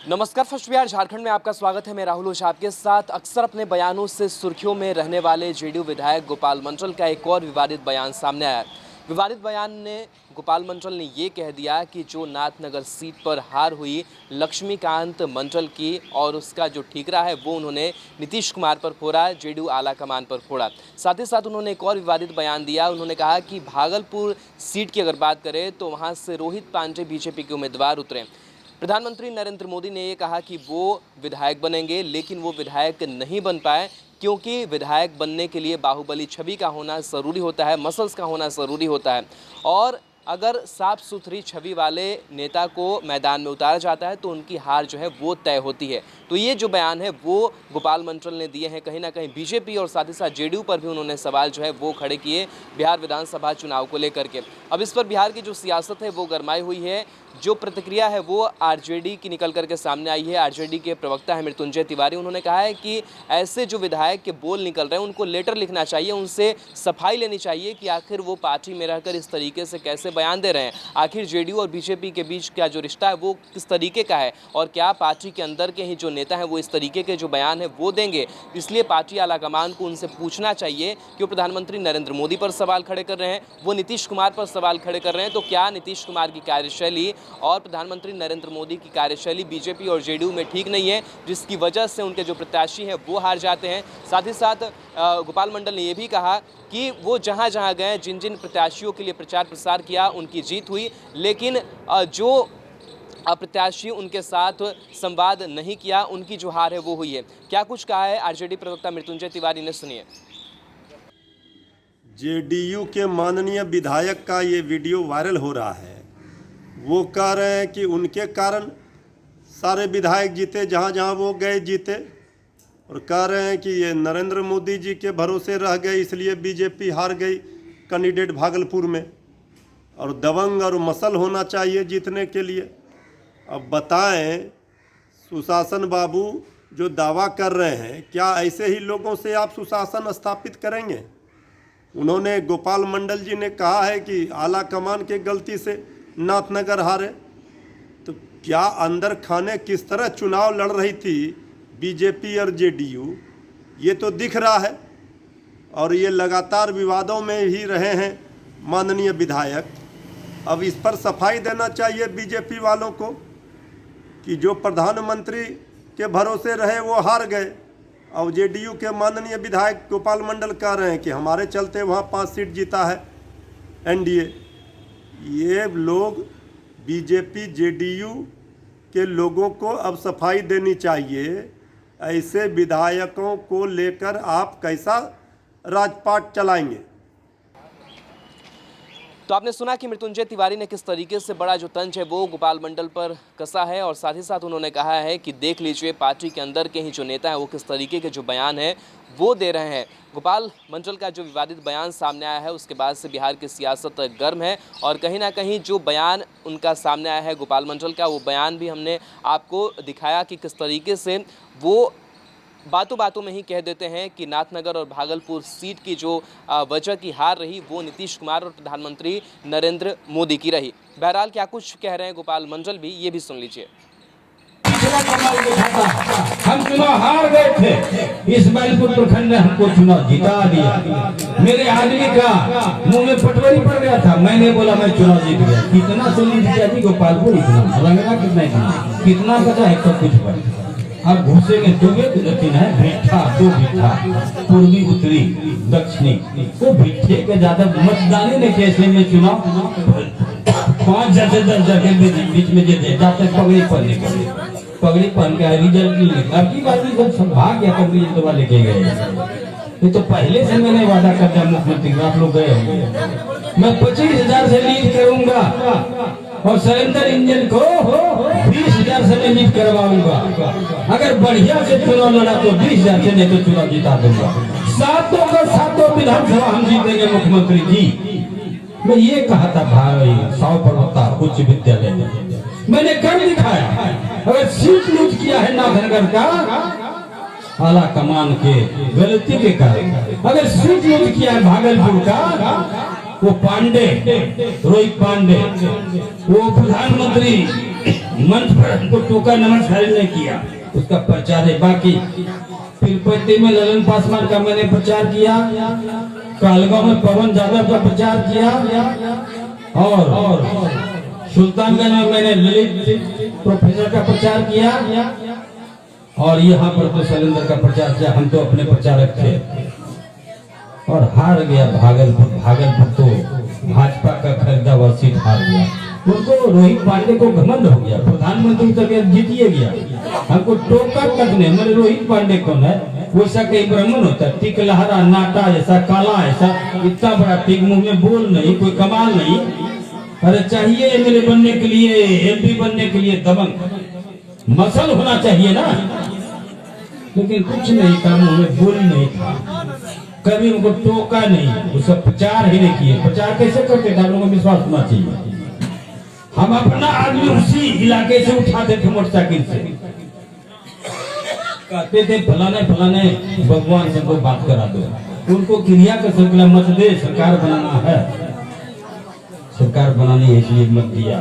नमस्कार, फर्स्ट बिहार झारखंड में आपका स्वागत है। मैं राहुल ओझा आपके साथ। अक्सर अपने बयानों से सुर्खियों में रहने वाले जेडीयू विधायक गोपाल मंडल का एक और विवादित बयान सामने आया। विवादित बयान में गोपाल मंडल ने ये कह दिया कि जो नाथनगर सीट पर हार हुई लक्ष्मीकांत मंडल की और उसका जो ठीकरा है वो उन्होंने नीतीश कुमार पर फोड़ा, जेडीयू आला कमान पर फोड़ा। साथ ही साथ उन्होंने एक और विवादित बयान दिया। उन्होंने कहा कि भागलपुर सीट की अगर बात करें तो वहाँ से रोहित पांडे बीजेपी के उम्मीदवार उतरे। प्रधानमंत्री नरेंद्र मोदी ने ये कहा कि वो विधायक बनेंगे, लेकिन वो विधायक नहीं बन पाए क्योंकि विधायक बनने के लिए बाहुबली छवि का होना ज़रूरी होता है, मसल्स का होना ज़रूरी होता है। और अगर साफ सुथरी छवि वाले नेता को मैदान में उतारा जाता है तो उनकी हार जो है वो तय होती है। तो ये जो बयान है वो गोपाल मंडल ने दिए हैं। कहीं ना कहीं बीजेपी और साथ ही साथ जेडीयू पर भी उन्होंने सवाल जो है वो खड़े किए बिहार विधानसभा चुनाव को लेकर के। अब इस पर बिहार की जो सियासत है वो गरमाई हुई है। जो प्रतिक्रिया है वो आरजेडी की निकल करके सामने आई है। आरजेडी के प्रवक्ता है मृत्युंजय तिवारी, उन्होंने कहा है कि ऐसे जो विधायक के बोल निकल रहे हैं उनको लेटर लिखना चाहिए, उनसे सफाई लेनी चाहिए कि आखिर वो पार्टी में रहकर इस तरीके से कैसे बयान दे रहे हैं। आखिर जेडीयू और बीजेपी के बीच का जो रिश्ता है वो किस तरीके का है और क्या पार्टी के अंदर के ही जो नेता हैं वो इस तरीके के जो बयान है वो देंगे। इसलिए पार्टी आलाकमान को उनसे पूछना चाहिए कि वो प्रधानमंत्री नरेंद्र मोदी पर सवाल खड़े कर रहे हैं, वो नीतीश कुमार पर सवाल खड़े कर रहे हैं, तो क्या नीतीश कुमार की कार्यशैली और प्रधानमंत्री नरेंद्र मोदी की कार्यशैली बीजेपी और जेडीयू में ठीक नहीं है, जिसकी वजह से उनके जो प्रत्याशी हैं वो हार जाते हैं। साथ ही साथ गोपाल मंडल ने यह भी कहा कि वो जहां जहां गए, जिन जिन प्रत्याशियों के लिए प्रचार प्रसार किया उनकी जीत हुई, लेकिन जो प्रत्याशी उनके साथ संवाद नहीं किया उनकी जो हार है वो हुई है। क्या कुछ कहा है आरजेडी प्रवक्ता मृत्युंजय तिवारी ने, सुनिए। जेडीयू के माननीय विधायक का ये वीडियो वायरल हो रहा है। वो कह रहे हैं कि उनके कारण सारे विधायक जीते, जहाँ जहाँ वो गए जीते, और कह रहे हैं कि ये नरेंद्र मोदी जी के भरोसे रह गए इसलिए बीजेपी हार गई कैंडिडेट भागलपुर में, और दबंग और मसल होना चाहिए जीतने के लिए। अब बताएं, सुशासन बाबू जो दावा कर रहे हैं, क्या ऐसे ही लोगों से आप सुशासन स्थापित करेंगे? उन्होंने, गोपाल मंडल जी ने कहा है कि आला कमान के गलती से नाथनगर हारे। तो क्या अंदर खाने किस तरह चुनाव लड़ रही थी बीजेपी और जेडीयू, ये तो दिख रहा है। और ये लगातार विवादों में ही रहे हैं माननीय विधायक। अब इस पर सफाई देना चाहिए बीजेपी वालों को कि जो प्रधानमंत्री के भरोसे रहे वो हार गए। और जेडीयू के माननीय विधायक गोपाल मंडल कह रहे हैं कि हमारे चलते वहाँ 5 सीट जीता है एनडीए। ये लोग बीजेपी जेडीयू के लोगों को अब सफाई देनी चाहिए। ऐसे विधायकों को लेकर आप कैसा राजपाट चलाएंगे? तो आपने सुना कि मृत्युंजय तिवारी ने किस तरीके से बड़ा जो तंज है वो गोपाल मंडल पर कसा है, और साथ ही साथ उन्होंने कहा है कि देख लीजिए पार्टी के अंदर के ही जो नेता हैं वो किस तरीके के जो बयान है वो दे रहे हैं। गोपाल मंडल का जो विवादित बयान सामने आया है उसके बाद से बिहार की सियासत गर्म है, और कहीं ना कहीं जो बयान उनका सामने आया है गोपाल मंडल का, वो बयान भी हमने आपको दिखाया कि किस तरीके से वो बातों बातों में ही कह देते हैं कि नाथनगर और भागलपुर सीट की जो वजह की हार रही वो नीतीश कुमार और प्रधानमंत्री नरेंद्र मोदी की रही। बहरहाल क्या कुछ कह रहे हैं गोपाल मंडल भी, ये भी सुन लीजिए। हम चुनाव हार गए थे, इस बैलपुर प्रखंड ने हमको चुनाव जिता दिया। मेरे आदमी का मुंह में पटवरी पड़ गया था, मैंने बोला मैं चुनाव जीत गया। कितना सुनी दिया जी गोपालपुर, इतना रंगना कितना बचा है सब कुछ पर। अब घुसेंगे तो तीन है भिट्ठा, 2 भिट्ठा, पूर्वी उत्तरी दक्षिणी, वो भिट्ठे के ज्यादा मतदानी ने कैसे में चुनाव 5 जगह 10 जगह बीच में जाते पगड़ी पहनने के लिए, पगड़ी पहन के रिजल्ट नहीं। अब की बात नहीं, सब भाग गया पगड़ी तो वाले के गए। ये तो पहले से मैंने वादा कर दिया मुख्यमंत्री, आप लोग गए होंगे, मैं 25,000 से लीड करूंगा और सरेंद्र इंजन को 20,000 से मैं लीड करवाऊंगा। अगर बढ़िया से चुनाव लड़ा तो 20,000 से, नहीं तो चुनाव जिता दूंगा। 7 विधानसभा हम जीतेंगे मुख्यमंत्री जी। मैं ये कहा था भाई 100 पर्वता उच्च विद्यालय में, मैंने कर दिखाया। अगर सीट लूट किया है नाथनगर का आला कमान के गलती के कारण, अगर सीट लूट किया है भागलपुर का वो पांडे, रोहित पांडे, वो प्रधानमंत्री मंच पर हमको टोका नमस्कार नहीं किया, उसका प्रचार है बाकी। तिरुपति में ललन पासवान का मैंने प्रचार किया, कालगांव में पवन यादव का प्रचार किया, और सुल्तानगंज में मैंने ललित प्रोफेसर का प्रचार किया, और यहाँ पर तो शैलेंद्र का प्रचार किया। हम तो अपने प्रचारक थे और हार गया भागलपुर तो भाजपा का खरीदा हुआ सीट हार गया। उनको रोहित पांडे को घमंड हो गया, प्रधानमंत्री तक जीतिए गया, हमको टोका तक नहीं। मेरे रोहित पांडे कौन है? वैसा कहीं ब्राह्मण होता है, टिक लहरा नाटा ऐसा काला ऐसा, इतना बड़ा टिक, मुंह में बोल नहीं, कोई कमाल नहीं। अरे चाहिए एमएलए बनने के लिए, एमपी बनने के लिए दबंग मसल होना चाहिए ना, लेकिन कुछ नहीं था, मुंह में बोल नहीं था, कभी उनको टोका नहीं, उसका प्रचार ही नहीं किए। प्रचार कैसे करते थे? लोगों को विश्वास होना चाहिए। हम अपना आदमी उसी इलाके से उठाते थे मोटरसाइकिल से, कहते थे फलाने फलाने भगवान से को बात करा दो, उनको क्रिया का सिलसिला मत दे, सरकार बनाना है, सरकार बनानी है इसलिए मत दिया।